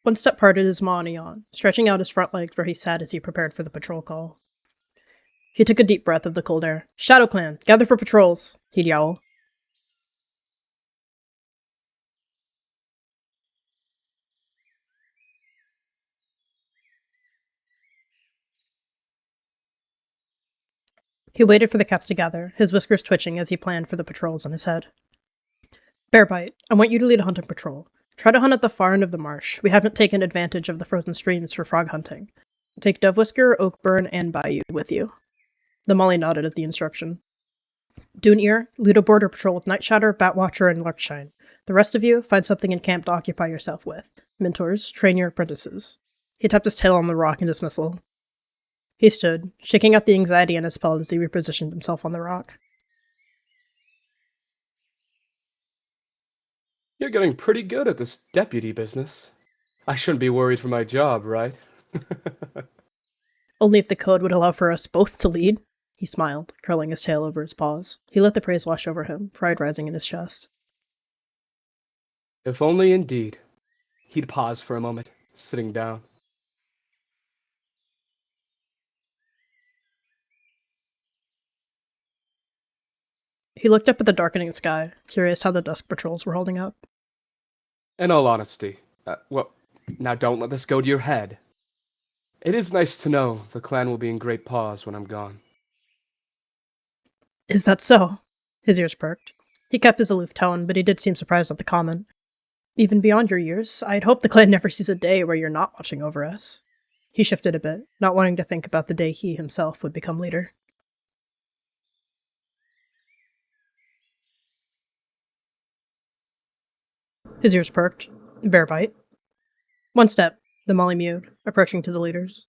Onestep parted his maw and yawned, stretching out his front legs where he sat as he prepared for the patrol call. He took a deep breath of the cold air. "ShadowClan, gather for patrols," he'd yowl. He waited for the cats to gather, his whiskers twitching as he planned for the patrols on his head. "Bearbite, I want you to lead a hunting patrol. Try to hunt at the far end of the marsh. We haven't taken advantage of the frozen streams for frog hunting. Take Dovewhisker, Oakburn, and Bayou with you." The Molly nodded at the instruction. "Dune-Ear, lead a border patrol with Nightshatter, Batwatcher, and Larkshine. The rest of you, find something in camp to occupy yourself with. Mentors, train your apprentices." He tapped his tail on the rock in dismissal. He stood, shaking out the anxiety in his pelt as he repositioned himself on the rock. You're getting pretty good at this deputy business. I shouldn't be worried for my job, right? "Only if the code would allow for us both to lead," he smiled, curling his tail over his paws. He let the praise wash over him, pride rising in his chest. If only indeed. He'd pause for a moment, sitting down. He looked up at the darkening sky, curious how the dusk patrols were holding up. In all honesty, well, now don't let this go to your head. It is nice to know the clan will be in great pause when I'm gone. "Is that so?" His ears perked. He kept his aloof tone, but he did seem surprised at the comment. "Even beyond your years, I'd hope the clan never sees a day where you're not watching over us." He shifted a bit, not wanting to think about the day he himself would become leader. His ears perked. "Bearbite." "Onestep," the Molly mewed, approaching to the leaders.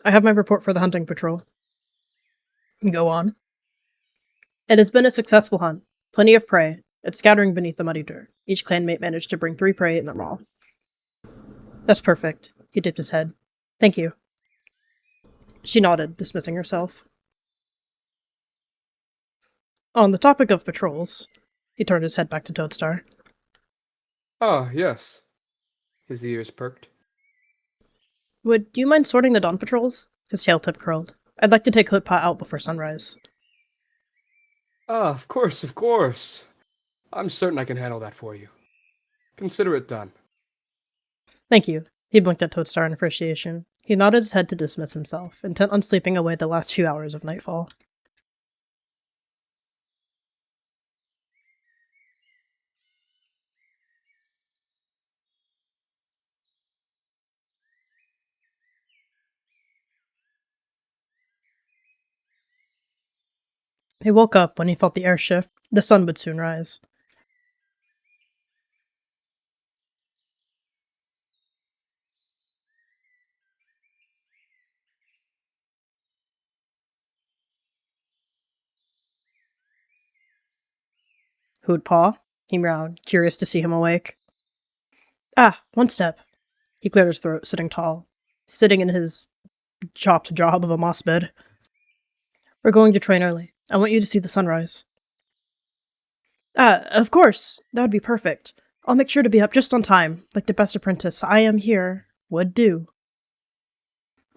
"I have my report for the hunting patrol." "Go on." "It has been a successful hunt. Plenty of prey. It's scattering beneath the muddy dirt. Each clanmate managed to bring 3 prey in the raw." "That's perfect." He dipped his head. "Thank you." She nodded, dismissing herself. "On the topic of patrols," he turned his head back to Toadstar. Ah, yes. His ears perked. "Would you mind sorting the dawn patrols?" His tail tip curled. "I'd like to take Hoodpot out before sunrise." Ah, of course, of course. I'm certain I can handle that for you. Consider it done. "Thank you." He blinked at Toadstar in appreciation. He nodded his head to dismiss himself, intent on sleeping away the last few hours of nightfall. He woke up when he felt the air shift. The sun would soon rise. "Who'd paw?" he meowed, curious to see him awake. "Ah, Onestep." He cleared his throat, sitting tall, sitting in his chopped job of a moss bed. "We're going to train early. I want you to see the sunrise." "Ah, of course. That would be perfect. I'll make sure to be up just on time, like the best apprentice I am here would do."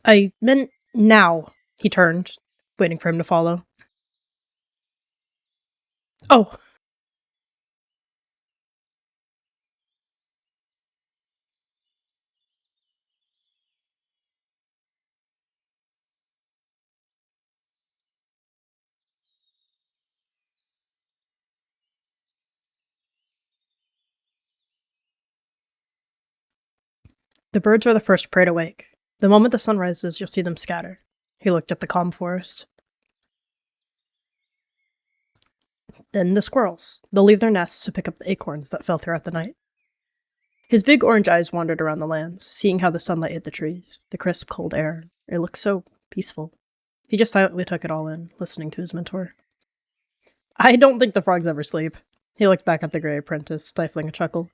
"I meant now," he turned, waiting for him to follow. "Oh." The birds are the first prey to wake. The moment the sun rises, you'll see them scatter. He looked at the calm forest. Then the squirrels. They'll leave their nests to pick up the acorns that fell throughout the night. His big orange eyes wandered around the lands, seeing how the sunlight hit the trees, the crisp, cold air. It looked so peaceful. He just silently took it all in, listening to his mentor. "I don't think the frogs ever sleep." He looked back at the gray apprentice, stifling a chuckle.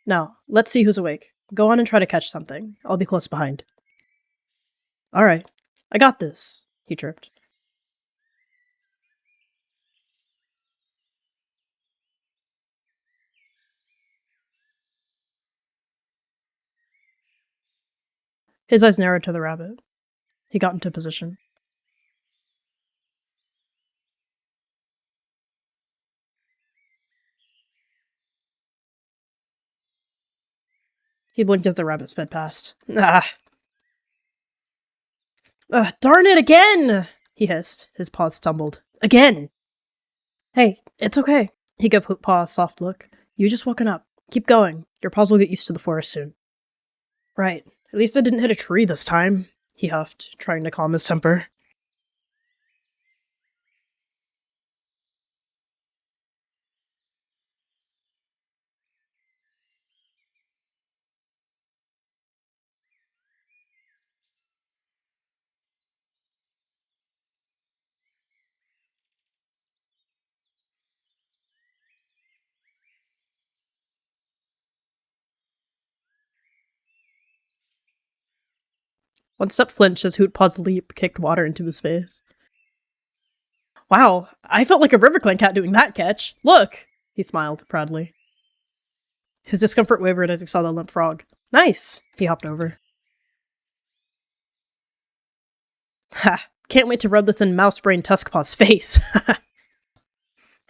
"Now, let's see who's awake. Go on and try to catch something. I'll be close behind." "All right. I got this," he chirped. His eyes narrowed to the rabbit. He got into position. He blinked as the rabbit sped past. Ah! Darn it again! He hissed. His paws stumbled. Again! Hey, it's okay. He gave Hootpaw a soft look. You just woken up. Keep going. Your paws will get used to the forest soon. Right. At least I didn't hit a tree this time, he huffed, trying to calm his temper. Onestep flinched as Hootpaw's leap kicked water into his face. Wow, I felt like a RiverClan cat doing that catch. Look! He smiled proudly. His discomfort wavered as he saw the limp frog. Nice! He hopped over. Ha! Can't wait to rub this in Mousebrain Tuskpaw's face.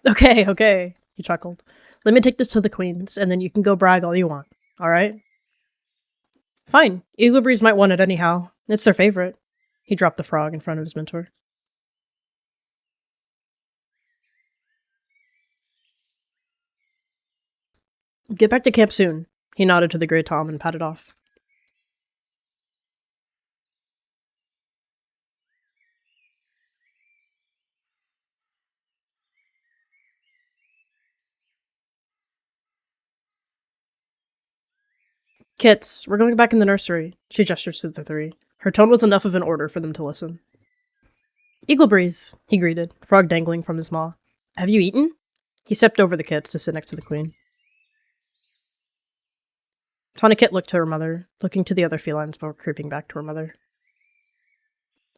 Okay, he chuckled. Let me take this to the queens, and then you can go brag all you want, alright? Fine. Eaglebreeze might want it anyhow. It's their favorite. He dropped the frog in front of his mentor. Get back to camp soon. He nodded to the Grey Tom and patted off. Kits, we're going back in the nursery. She gestured to the three. Her tone was enough of an order for them to listen. Eaglebreeze, he greeted, frog dangling from his maw. Have you eaten? He stepped over the kits to sit next to the queen. Tourniquet looked to her mother, looking to the other felines before creeping back to her mother.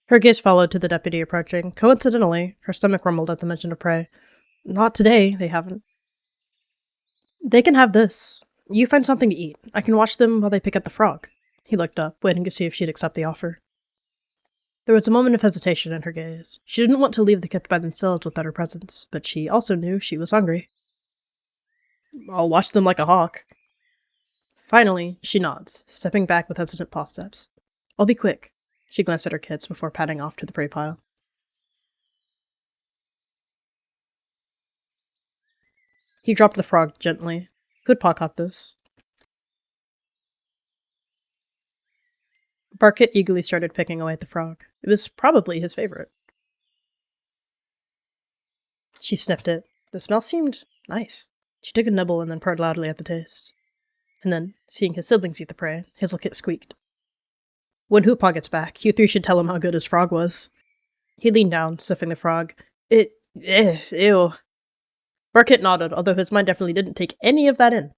Her gaze followed to the deputy approaching. Coincidentally, her stomach rumbled at the mention of prey. Not today, they haven't. They can have this. You find something to eat. I can watch them while they pick at the frog. He looked up, waiting to see if she'd accept the offer. There was a moment of hesitation in her gaze. She didn't want to leave the kits by themselves without her presence, but she also knew she was hungry. I'll watch them like a hawk. Finally, she nods, stepping back with hesitant paw steps. I'll be quick. She glanced at her kits before padding off to the prey pile. He dropped the frog gently. Hootpaw caught this. Barkit eagerly started picking away at the frog. It was probably his favorite. She sniffed it. The smell seemed nice. She took a nibble and then purred loudly at the taste. And then, seeing his siblings eat the prey, Hazelkit squeaked. When Hootpaw gets back, you three should tell him how good his frog was. He leaned down, sniffing the frog. Ew. Barkit nodded, although his mind definitely didn't take any of that in.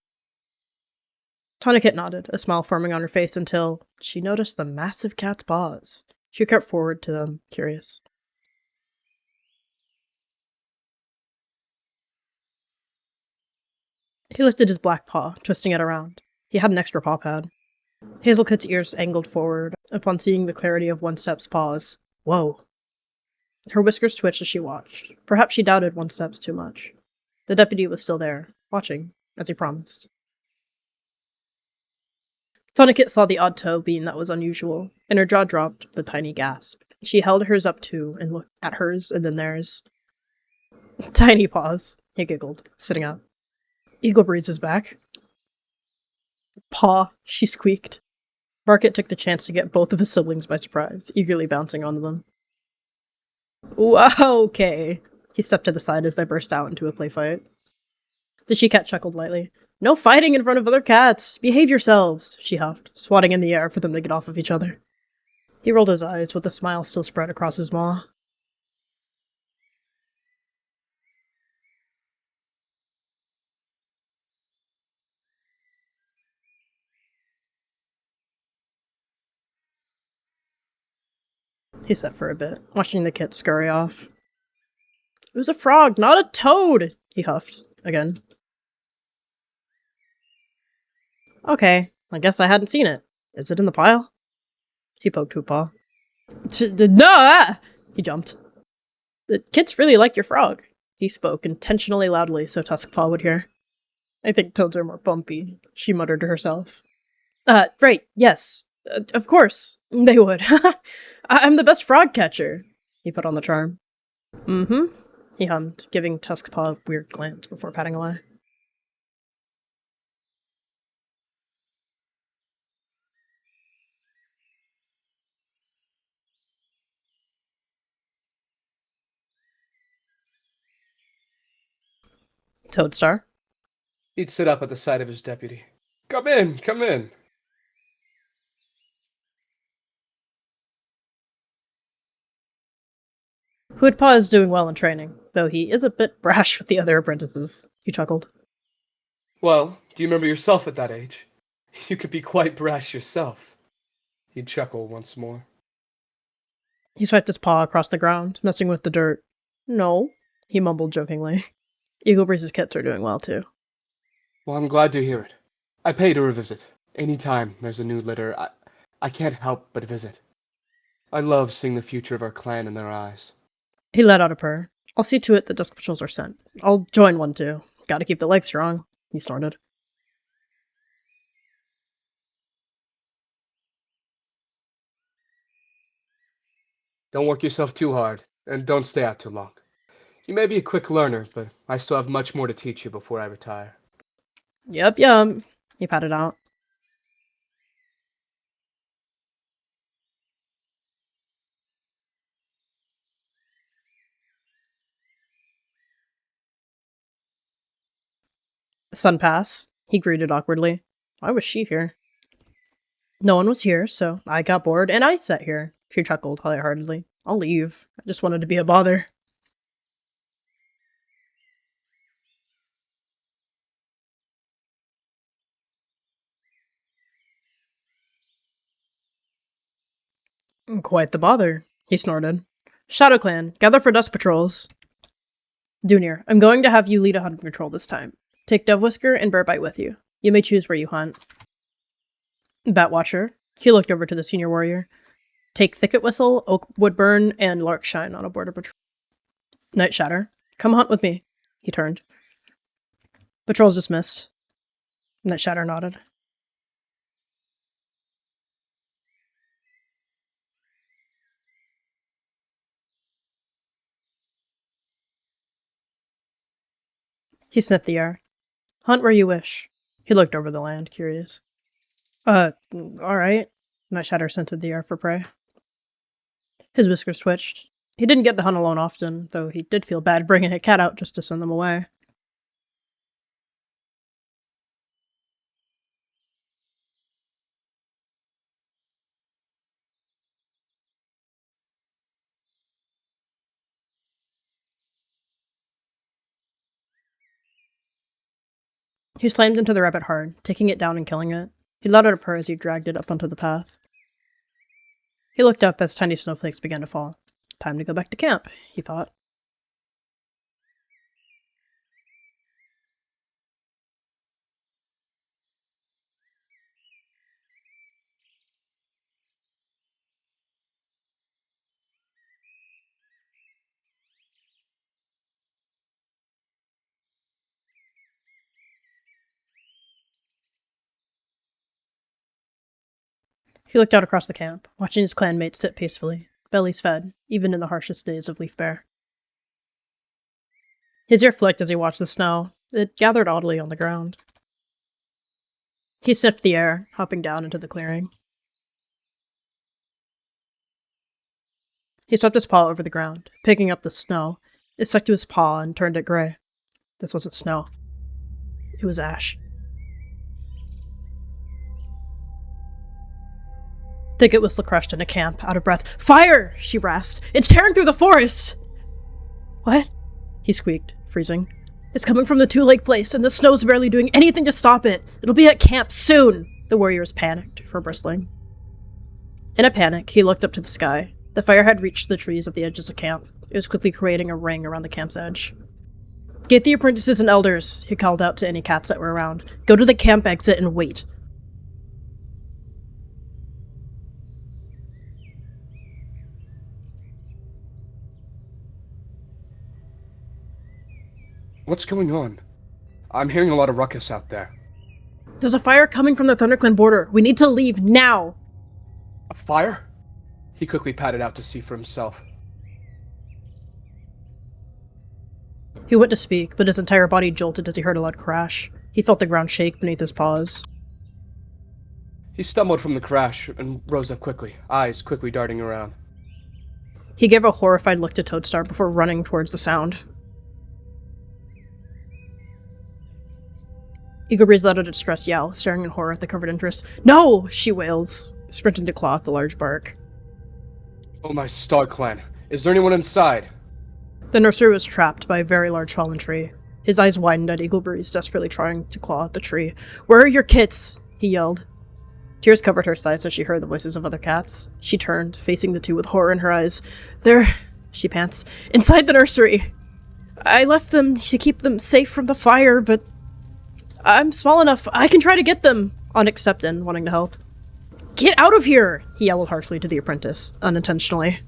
Tourniquet nodded, a smile forming on her face until she noticed the massive cat's paws. She crept forward to them, curious. He lifted his black paw, twisting it around. He had an extra paw pad. Hazelkit's ears angled forward upon seeing the clarity of Onestep's paws. Whoa. Her whiskers twitched as she watched. Perhaps she doubted Onestep's too much. The deputy was still there, watching, as he promised. Tourniquet saw the odd toe being that was unusual, and her jaw dropped with a tiny gasp. She held hers up too, and looked at hers, and then theirs. Tiny paws, he giggled, sitting up. Eaglebreeze is back. Paw, she squeaked. Barkit took the chance to get both of his siblings by surprise, eagerly bouncing onto them. Wow, okay. He stepped to the side as they burst out into a play fight. The she-cat chuckled lightly. No fighting in front of other cats! Behave yourselves! She huffed, swatting in the air for them to get off of each other. He rolled his eyes, with a smile still spread across his maw. He sat for a bit, watching the kit scurry off. It was a frog, not a toad! He huffed, again. Okay, I guess I hadn't seen it. Is it in the pile? He poked Hoopaw. No! He jumped. The kids really like your frog. He spoke intentionally loudly so Tuskpaw would hear. I think toads are more bumpy, she muttered to herself. Right, yes. Of course, they would. I'm the best frog catcher. He put on the charm. Mm-hmm, he hummed, giving Tuskpaw a weird glance before patting away. Toadstar? He'd sit up at the side of his deputy. Come in, come in. Hoodpaw is doing well in training, though he is a bit brash with the other apprentices. He chuckled. Well, do you remember yourself at that age? You could be quite brash yourself. He'd chuckle once more. He swiped his paw across the ground, messing with the dirt. No, he mumbled jokingly. Eagle Breeze's kits are doing well, too. Well, I'm glad to hear it. I pay to revisit. Anytime there's a new litter, I can't help but visit. I love seeing the future of our clan in their eyes. He let out a purr. I'll see to it that dusk patrols are sent. I'll join one, too. Gotta keep the legs strong, he snorted. Don't work yourself too hard, and don't stay out too long. You may be a quick learner, but I still have much more to teach you before I retire. Yep, he patted out. Sunpass, he greeted awkwardly. Why was she here? No one was here, so I got bored and I sat here. She chuckled lightheartedly. I'll leave. I just wanted to be a bother. Quite the bother, he snorted. ShadowClan, gather for dust patrols. Dunir, I'm going to have you lead a hunting patrol this time. Take Dovewhisker and Bearbite with you. You may choose where you hunt. Batwatcher, he looked over to the senior warrior. Take Thicket Whistle, Oak Woodburn, and Larkshine on a border patrol. Night Shatter, come hunt with me. He turned. Patrol's dismissed. Night Shatter nodded. He sniffed the air. Hunt where you wish. He looked over the land, curious. Alright. Night Shatter scented the air for prey. His whiskers twitched. He didn't get to hunt alone often, though he did feel bad bringing a cat out just to send them away. He slammed into the rabbit hard, taking it down and killing it. He let out a purr as he dragged it up onto the path. He looked up as tiny snowflakes began to fall. Time to go back to camp, he thought. He looked out across the camp, watching his clanmates sit peacefully, bellies fed, even in the harshest days of Leaf Bear. His ear flicked as he watched the snow. It gathered oddly on the ground. He sniffed the air, hopping down into the clearing. He swept his paw over the ground, picking up the snow. It stuck to his paw and turned it gray. This wasn't snow. It was ash. Thicket Whistle crushed into camp, out of breath. Fire! She rasped. It's tearing through the forest! What? He squeaked, freezing. It's coming from the Two-Lake Place, and the snow's barely doing anything to stop it. It'll be at camp soon! The warriors panicked, fur bristling. In a panic, he looked up to the sky. The fire had reached the trees at the edges of camp. It was quickly creating a ring around the camp's edge. Get the apprentices and elders, he called out to any cats that were around. Go to the camp exit and wait. What's going on? I'm hearing a lot of ruckus out there. There's a fire coming from the ThunderClan border. We need to leave now. A fire? He quickly padded out to see for himself. He went to speak, but his entire body jolted as he heard a loud crash. He felt the ground shake beneath his paws. He stumbled from the crash and rose up quickly, eyes quickly darting around. He gave a horrified look to Toadstar before running towards the sound. Eagle Breeze let out a distressed yell, staring in horror at the covered entrance. No! She wails, sprinting to claw at the large bark. Oh my star clan, is there anyone inside? The nursery was trapped by a very large fallen tree. His eyes widened at Eagle Breeze, desperately trying to claw at the tree. Where are your kits? He yelled. Tears covered her sides as she heard the voices of other cats. She turned, facing the two with horror in her eyes. They're, she pants, inside the nursery. I left them to keep them safe from the fire, but I'm small enough. I can try to get them. Onyx stepped in, wanting to help. Get out of here! He yelled harshly to the apprentice, unintentionally.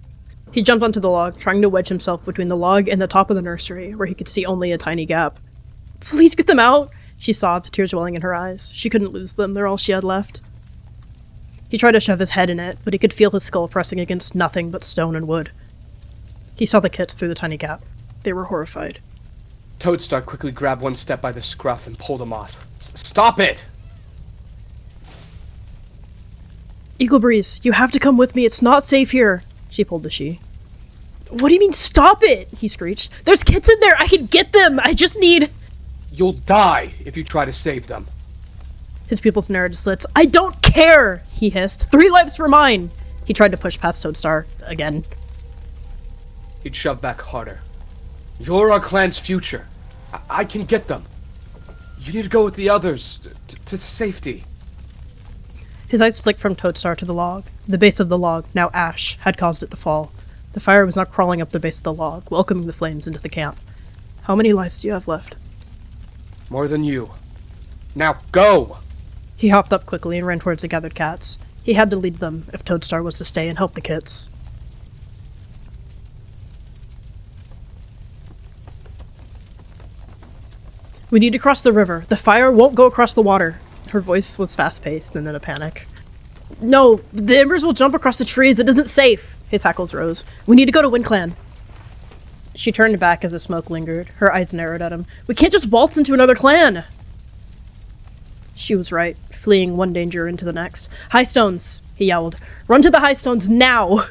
He jumped onto the log, trying to wedge himself between the log and the top of the nursery, where he could see only a tiny gap. Please get them out! She sobbed, tears welling in her eyes. She couldn't lose them. They're all she had left. He tried to shove his head in it, but he could feel his skull pressing against nothing but stone and wood. He saw the kits through the tiny gap. They were horrified. Toadstar quickly grabbed Onestep by the scruff and pulled him off. Stop it! Eagle Breeze, you have to come with me. It's not safe here. She pulled the she. What do you mean, stop it? He screeched. There's kits in there. I can get them. I just need... You'll die if you try to save them. His pupils narrowed to slits. I don't care, he hissed. 3 lives for mine. He tried to push past Toadstar again. He'd shove back harder. You're our clan's future. I can get them. You need to go with the others to safety. His eyes flicked from Toadstar to the log. The base of the log, now ash, had caused it to fall. The fire was now crawling up the base of the log, welcoming the flames into the camp. How many lives do you have left? More than you. Now go! He hopped up quickly and ran towards the gathered cats. He had to lead them if Toadstar was to stay and help the kits. We need to cross the river. The fire won't go across the water. Her voice was fast-paced and in a panic. No, the embers will jump across the trees. It isn't safe. His hackles rose. We need to go to WinClan. She turned back as the smoke lingered. Her eyes narrowed at him. We can't just waltz into another clan! She was right, fleeing one danger into the next. High stones, he yelled. Run to the high stones now!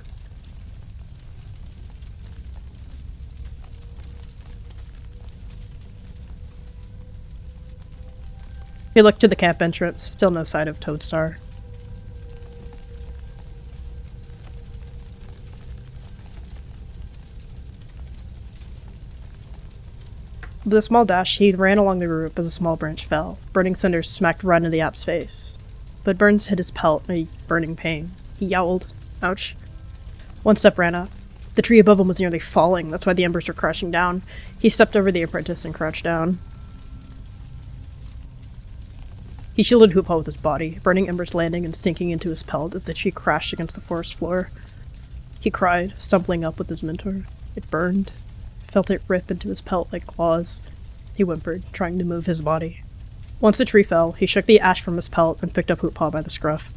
He looked to the camp entrance, still no sight of Toadstar. With a small dash, he ran along the rope as a small branch fell. Burning cinders smacked right into the app's face. But burns hit his pelt in a burning pain. He yowled. Ouch. Onestep ran up. The tree above him was nearly falling, that's why the embers were crashing down. He stepped over the apprentice and crouched down. He shielded Hoopaw with his body, burning embers landing and sinking into his pelt as the tree crashed against the forest floor. He cried, stumbling up with his mentor. It burned. Felt it rip into his pelt like claws. He whimpered, trying to move his body. Once the tree fell, he shook the ash from his pelt and picked up Hoopaw by the scruff.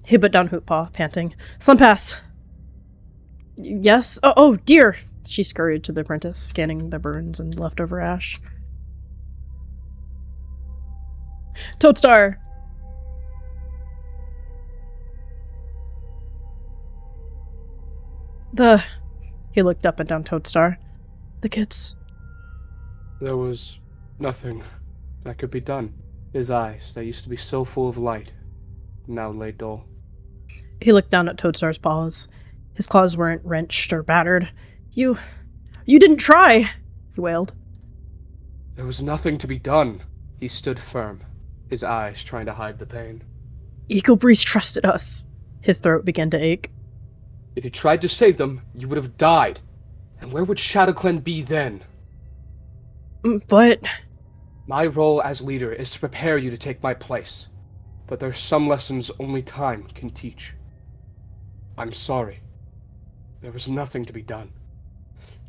He put down Hoopaw, panting. Sunpass! Yes? Oh, dear! She scurried to the apprentice, scanning the burns and leftover ash. Toadstar! He looked up and down Toadstar. The kits. There was nothing that could be done. His eyes, that used to be so full of light, now lay dull. He looked down at Toadstar's paws. His claws weren't wrenched or battered. You didn't try, he wailed. There was nothing to be done. He stood firm, his eyes trying to hide the pain. Eagle Breeze trusted us. His throat began to ache. If you tried to save them, you would have died. And where would ShadowClan be then? But... My role as leader is to prepare you to take my place. But there's some lessons only time can teach. I'm sorry. There was nothing to be done.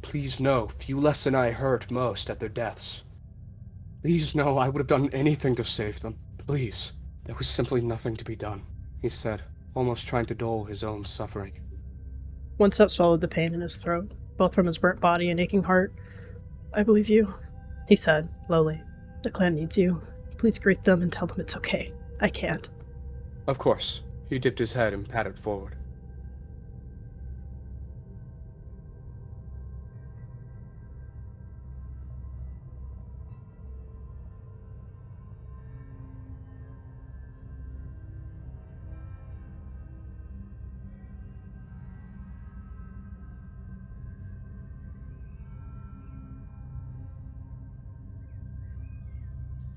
Please know, Fueless and I hurt most at their deaths. Please know I would have done anything to save them. Please. There was simply nothing to be done, he said, almost trying to dull his own suffering. Onestep swallowed the pain in his throat, both from his burnt body and aching heart. I believe you, he said, lowly. The clan needs you. Please greet them and tell them it's okay. I can't. Of course. He dipped his head and patted forward.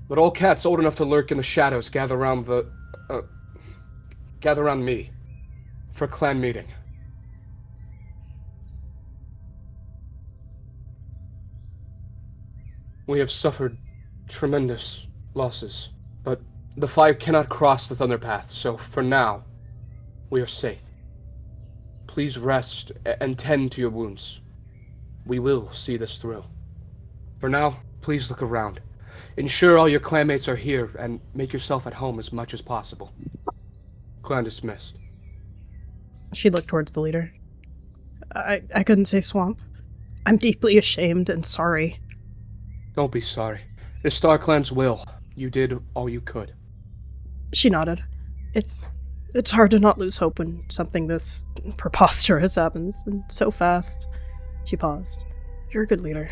But all cats old enough to lurk in the shadows gather around me. For clan meeting. We have suffered tremendous losses, but the fire cannot cross the Thunder Path, so for now, we are safe. Please rest and tend to your wounds. We will see this through. For now, please look around. Ensure all your clanmates are here, and make yourself at home as much as possible. Clan dismissed. She looked towards the leader. I couldn't say Swamp. I'm deeply ashamed and sorry. Don't be sorry. It's Star Clan's will. You did all you could. She nodded. It's hard to not lose hope when something this preposterous happens, and so fast. She paused. You're a good leader.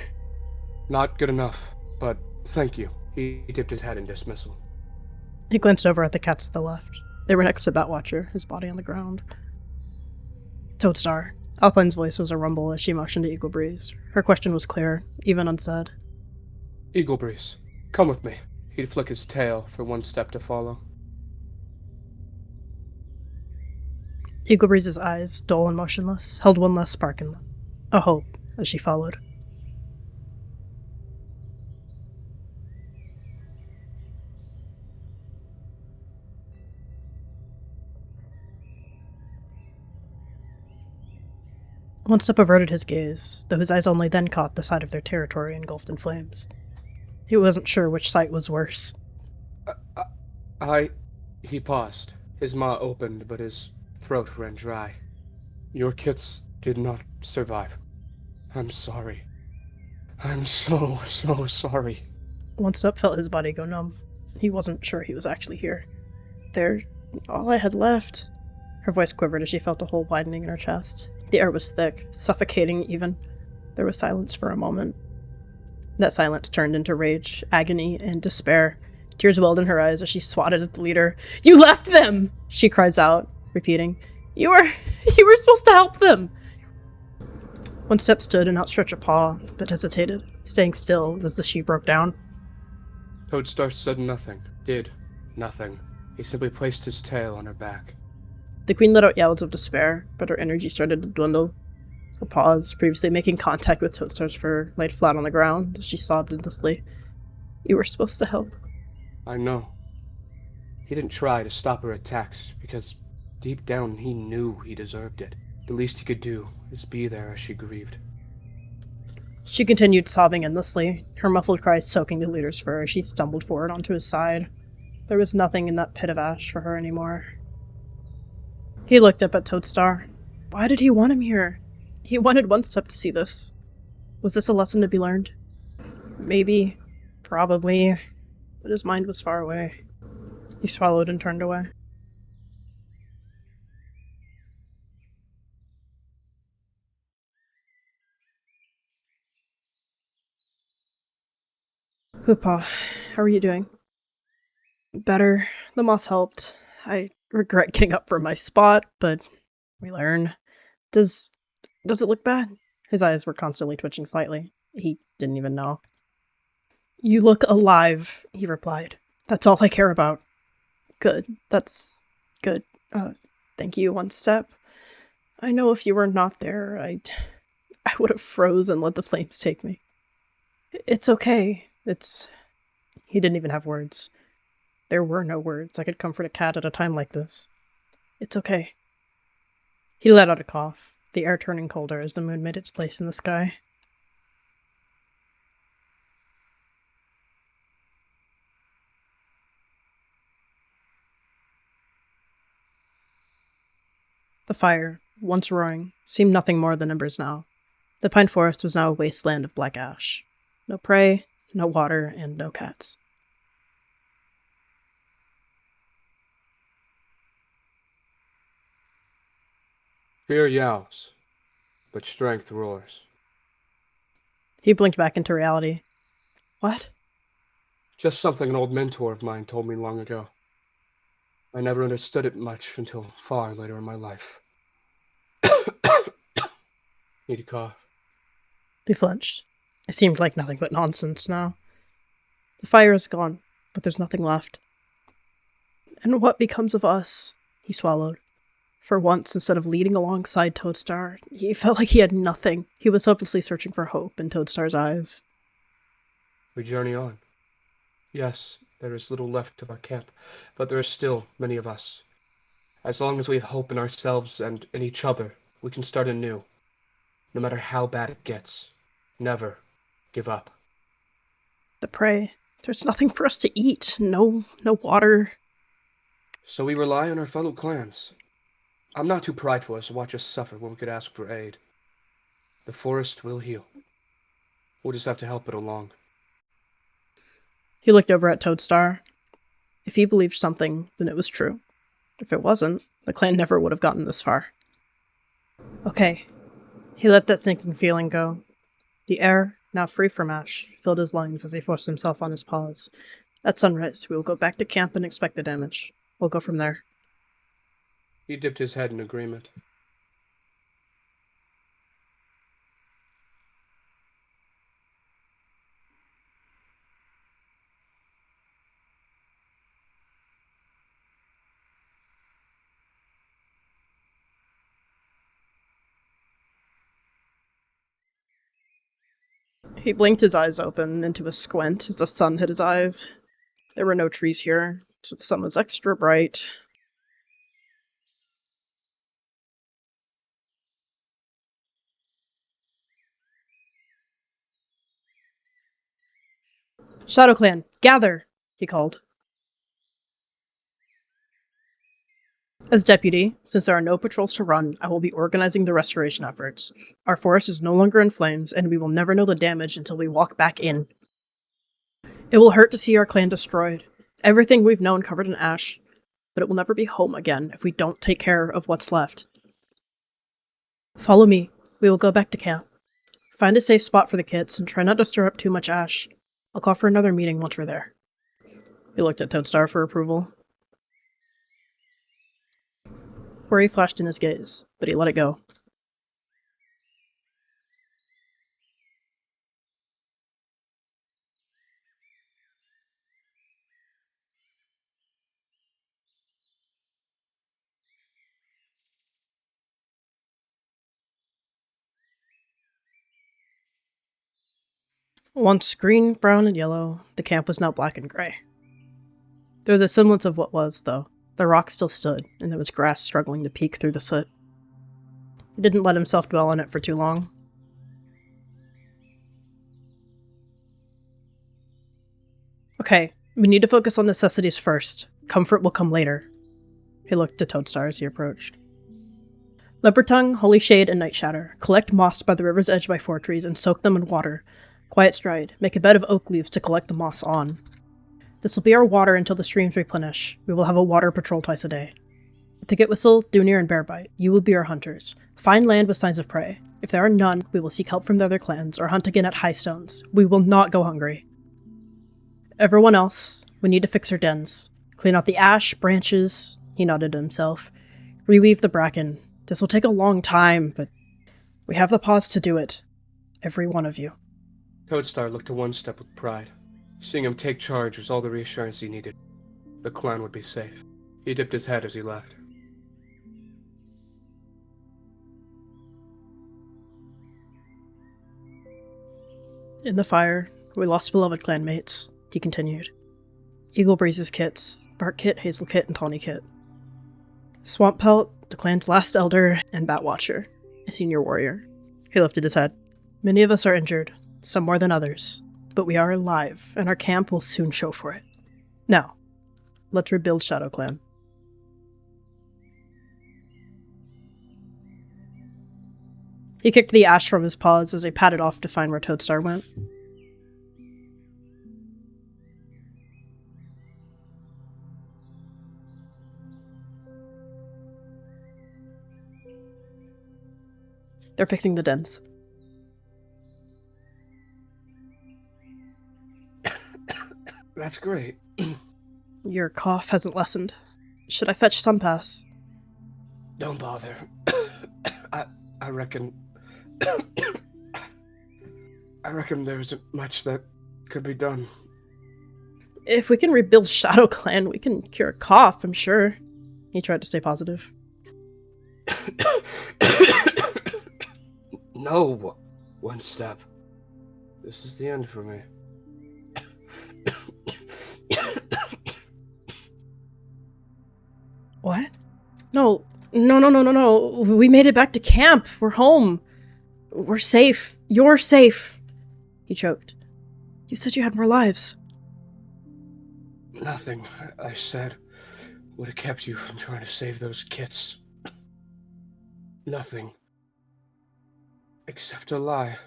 Not good enough, but thank you. He dipped his head in dismissal. He glanced over at the cats to the left. They were next to Batwatcher, his body on the ground. Toadstar. Alpine's voice was a rumble as she motioned to Eagle Breeze. Her question was clear, even unsaid. Eagle Breeze, come with me. He'd flick his tail for Onestep to follow. Eagle Breeze's eyes, dull and motionless, held one less spark in them. A hope, as she followed. Onestep averted his gaze, though his eyes only then caught the side of their territory engulfed in flames. He wasn't sure which sight was worse. He paused. His maw opened, but his throat ran dry. Your kits did not survive. I'm sorry. I'm so sorry. Onestep felt his body go numb. He wasn't sure he was actually here. They're all I had left. Her voice quivered as she felt a hole widening in her chest. The air was thick, suffocating even. There was silence for a moment. That silence turned into rage, agony, and despair. Tears welled in her eyes as she swatted at the leader. You left them! She cries out, repeating. You were supposed to help them! Onestep stood and outstretched a paw, but hesitated, staying still as the sheep broke down. Toadstar said nothing, did nothing. He simply placed his tail on her back. The queen let out yells of despair, but her energy started to dwindle. Her paws, previously making contact with Toadstar's fur, laid flat on the ground as she sobbed endlessly. You were supposed to help. I know. He didn't try to stop her attacks, because deep down he knew he deserved it. The least he could do is be there as she grieved. She continued sobbing endlessly, her muffled cries soaking the leader's fur as she stumbled forward onto his side. There was nothing in that pit of ash for her anymore. He looked up at Toadstar. Why did he want him here? He wanted Onestep to see this. Was this a lesson to be learned? Maybe. Probably. But his mind was far away. He swallowed and turned away. Hoopa, how are you doing? Better. The moss helped. I regret getting up from my spot, but we learn. Does it look bad? His eyes were constantly twitching slightly. He didn't even know. You look alive, he replied. That's all I care about. Good. That's good. Thank you, Onestep. I know if you were not there, I would have froze and let the flames take me. It's okay. He didn't even have words. There were no words. I could comfort a cat at a time like this. It's okay. He let out a cough, the air turning colder as the moon made its place in the sky. The fire, once roaring, seemed nothing more than embers now. The pine forest was now a wasteland of black ash. No prey, no water, and no cats. Fear yowls, but strength roars. He blinked back into reality. What? Just something an old mentor of mine told me long ago. I never understood it much until far later in my life. Need a cough. He flinched. It seemed like nothing but nonsense now. The fire is gone, but there's nothing left. And what becomes of us? He swallowed. For once, instead of leading alongside Toadstar, he felt like he had nothing. He was hopelessly searching for hope in Toadstar's eyes. We journey on. Yes, there is little left of our camp, but there are still many of us. As long as we have hope in ourselves and in each other, we can start anew. No matter how bad it gets. Never give up. The prey. There's nothing for us to eat. No water. So we rely on our fellow clans. I'm not too prideful as to watch us suffer when we could ask for aid. The forest will heal. We'll just have to help it along. He looked over at Toadstar. If he believed something, then it was true. If it wasn't, the clan never would have gotten this far. Okay. He let that sinking feeling go. The air, now free from ash, filled his lungs as he forced himself on his paws. At sunrise, we will go back to camp and inspect the damage. We'll go from there. He dipped his head in agreement. He blinked his eyes open into a squint as the sun hit his eyes. There were no trees here, so the sun was extra bright. ShadowClan, gather! He called. As deputy, since there are no patrols to run, I will be organizing the restoration efforts. Our forest is no longer in flames, and we will never know the damage until we walk back in. It will hurt to see our clan destroyed, everything we've known covered in ash, but it will never be home again if we don't take care of what's left. Follow me. We will go back to camp. Find a safe spot for the kids, and try not to stir up too much ash. I'll call for another meeting once we're there. He looked at Toadstar for approval. Worry flashed in his gaze, but he let it go. Once green, brown, and yellow, the camp was now black and gray. There was a semblance of what was, though. The rock still stood, and there was grass struggling to peek through the soot. He didn't let himself dwell on it for too long. Okay, we need to focus on necessities first. Comfort will come later. He looked to Toadstar as he approached. Leopard Tongue, Holy Shade, and Night Shatter. Collect moss by the river's edge by 4 trees and soak them in water. Quiet Stride. Make a bed of oak leaves to collect the moss on. This will be our water until the streams replenish. We will have a water patrol twice a day. Thicket Whistle, Dunir, and Bearbite. You will be our hunters. Find land with signs of prey. If there are none, we will seek help from the other clans or hunt again at high stones. We will not go hungry. Everyone else, we need to fix our dens. Clean out the ash, branches, he nodded to himself. Reweave the bracken. This will take a long time, but we have the paws to do it. Every one of you. Toadstar looked to Onestep with pride. Seeing him take charge was all the reassurance he needed. The clan would be safe. He dipped his head as he left. In the fire, we lost beloved clanmates, he continued. Eagle Breeze's kits, Bark Kit, Hazel Kit, and Tawny Kit. Swamp Pelt, the clan's last elder, and Batwatcher, a senior warrior. He lifted his head. Many of us are injured, some more than others, but we are alive, and our camp will soon show for it. Now, let's rebuild ShadowClan. He kicked the ash from his paws as he padded off to find where Toadstar went. They're fixing the dens. That's great. Your cough hasn't lessened. Should I fetch Sunpass? Don't bother. I reckon... I reckon there isn't much that could be done. If we can rebuild ShadowClan, we can cure a cough, I'm sure. He tried to stay positive. No, one step. This is the end for me. What? No. We made it back to camp. We're home. We're safe. You're safe. He choked. You said you had more lives. Nothing I said would have kept you from trying to save those kits. Nothing. Except a lie.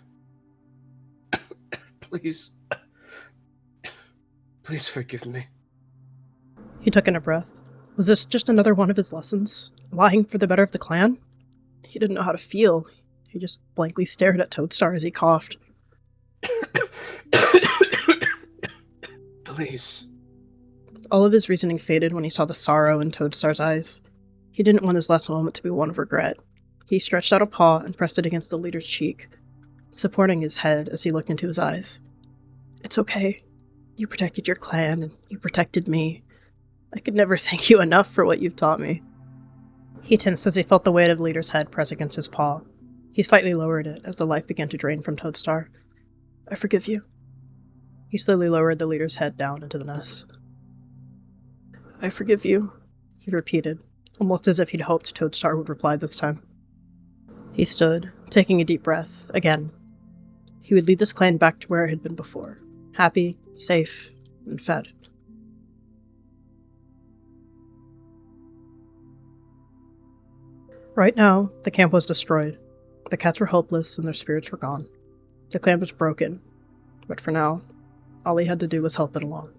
Please. Please forgive me. He took in a breath. Was this just another one of his lessons? Lying for the better of the clan? He didn't know how to feel. He just blankly stared at Toadstar as he coughed. Please. All of his reasoning faded when he saw the sorrow in Toadstar's eyes. He didn't want his last moment to be one of regret. He stretched out a paw and pressed it against the leader's cheek, supporting his head as he looked into his eyes. It's okay. You protected your clan, and you protected me. I could never thank you enough for what you've taught me. He tensed as he felt the weight of the leader's head press against his paw. He slightly lowered it as the life began to drain from Toadstar. I forgive you. He slowly lowered the leader's head down into the nest. I forgive you, he repeated, almost as if he'd hoped Toadstar would reply this time. He stood, taking a deep breath, again. He would lead this clan back to where it had been before, happy, safe, and fed. Right now, the camp was destroyed. The cats were hopeless and their spirits were gone. The clan was broken, but for now, all he had to do was help it along.